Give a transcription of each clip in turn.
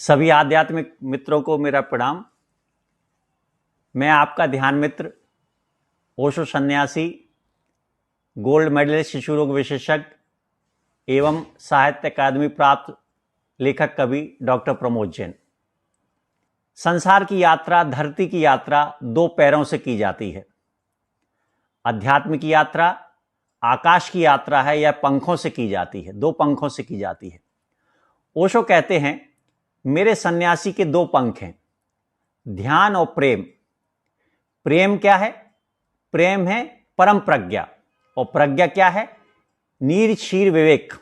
सभी आध्यात्मिक मित्रों को मेरा प्रणाम। मैं आपका ध्यान मित्र ओशो सन्यासी, गोल्ड मेडलिस्ट शिशु रोग विशेषज्ञ एवं साहित्य अकादमी प्राप्त लेखक कवि डॉक्टर प्रमोद जैन। संसार की यात्रा, धरती की यात्रा दो पैरों से की जाती है। अध्यात्म की यात्रा आकाश की यात्रा है या पंखों से की जाती है, दो पंखों से की जाती है। ओशो कहते हैं, मेरे सन्यासी के दो पंख हैं, ध्यान और प्रेम। प्रेम क्या है? प्रेम है परम प्रज्ञा, और प्रज्ञा क्या है? नीर क्षीर विवेक।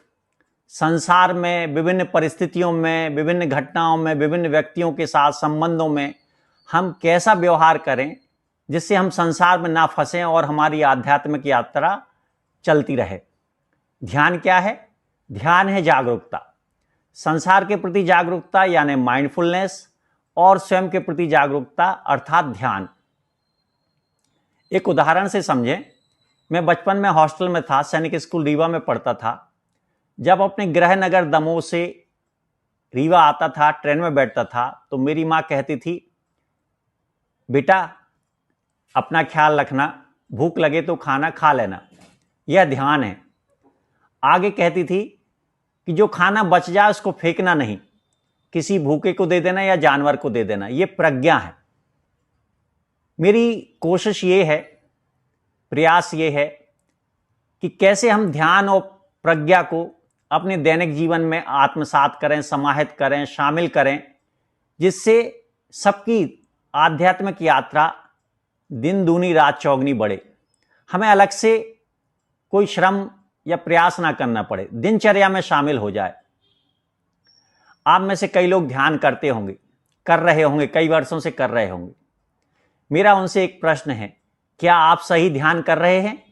संसार में विभिन्न परिस्थितियों में, विभिन्न घटनाओं में, विभिन्न व्यक्तियों के साथ संबंधों में हम कैसा व्यवहार करें जिससे हम संसार में ना फंसें और हमारी आध्यात्मिक यात्रा चलती रहे। ध्यान क्या है? ध्यान है जागरूकता, संसार के प्रति जागरूकता यानी माइंडफुलनेस, और स्वयं के प्रति जागरूकता अर्थात ध्यान। एक उदाहरण से समझें। मैं बचपन में हॉस्टल में था, सैनिक स्कूल रीवा में पढ़ता था। जब अपने गृह नगर दमोह से रीवा आता था, ट्रेन में बैठता था, तो मेरी माँ कहती थी, बेटा अपना ख्याल रखना, भूख लगे तो खाना खा लेना, यह ध्यान है। आगे कहती थी कि जो खाना बच जाए उसको फेंकना नहीं, किसी भूखे को दे देना या जानवर को दे देना, यह प्रज्ञा है। मेरी कोशिश ये है, प्रयास ये है कि कैसे हम ध्यान और प्रज्ञा को अपने दैनिक जीवन में आत्मसात करें, समाहित करें, शामिल करें, जिससे सबकी आध्यात्मिक यात्रा दिन दूनी रात चौगनी बढ़े। हमें अलग से कोई श्रम या प्रयास ना करना पड़े, दिनचर्या में शामिल हो जाए। आप में से कई लोग ध्यान करते होंगे, कर रहे होंगे, कई वर्षों से कर रहे होंगे। मेरा उनसे एक प्रश्न है, क्या आप सही ध्यान कर रहे हैं?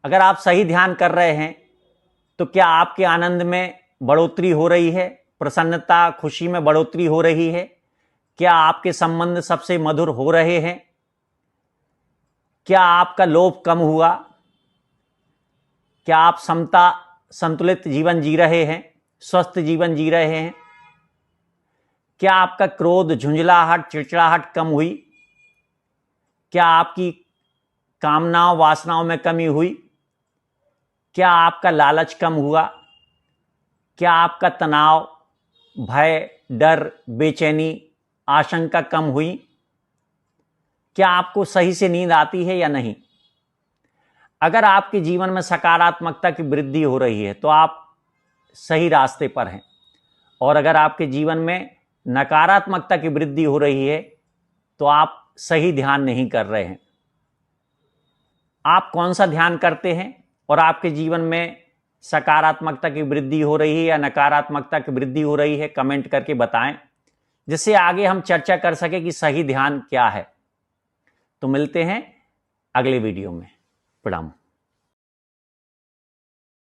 अगर आप सही ध्यान कर रहे हैं तो क्या आपके आनंद में बढ़ोतरी हो रही है, प्रसन्नता, खुशी में बढ़ोतरी हो रही है? क्या आपके संबंध सबसे मधुर हो रहे हैं? क्या आपका लोभ कम हुआ? क्या आप समता, संतुलित जीवन जी रहे हैं, स्वस्थ जीवन जी रहे हैं? क्या आपका क्रोध, झुंझलाहट, चिड़चिड़ाहट कम हुई? क्या आपकी कामनाओं, वासनाओं में कमी हुई? क्या आपका लालच कम हुआ? क्या आपका तनाव, भय, डर, बेचैनी, आशंका कम हुई? क्या आपको सही से नींद आती है या नहीं? अगर आपके जीवन में सकारात्मकता की वृद्धि हो रही है तो आप सही रास्ते पर हैं, और अगर आपके जीवन में नकारात्मकता की वृद्धि हो रही है तो आप सही ध्यान नहीं कर रहे हैं। आप कौन सा ध्यान करते हैं और आपके जीवन में सकारात्मकता की वृद्धि हो रही है या नकारात्मकता की वृद्धि हो रही है? कमेंट करके बताएं, जिससे आगे हम चर्चा कर सके कि सही ध्यान क्या है। तो मिलते हैं अगले वीडियो में। प्रणाम।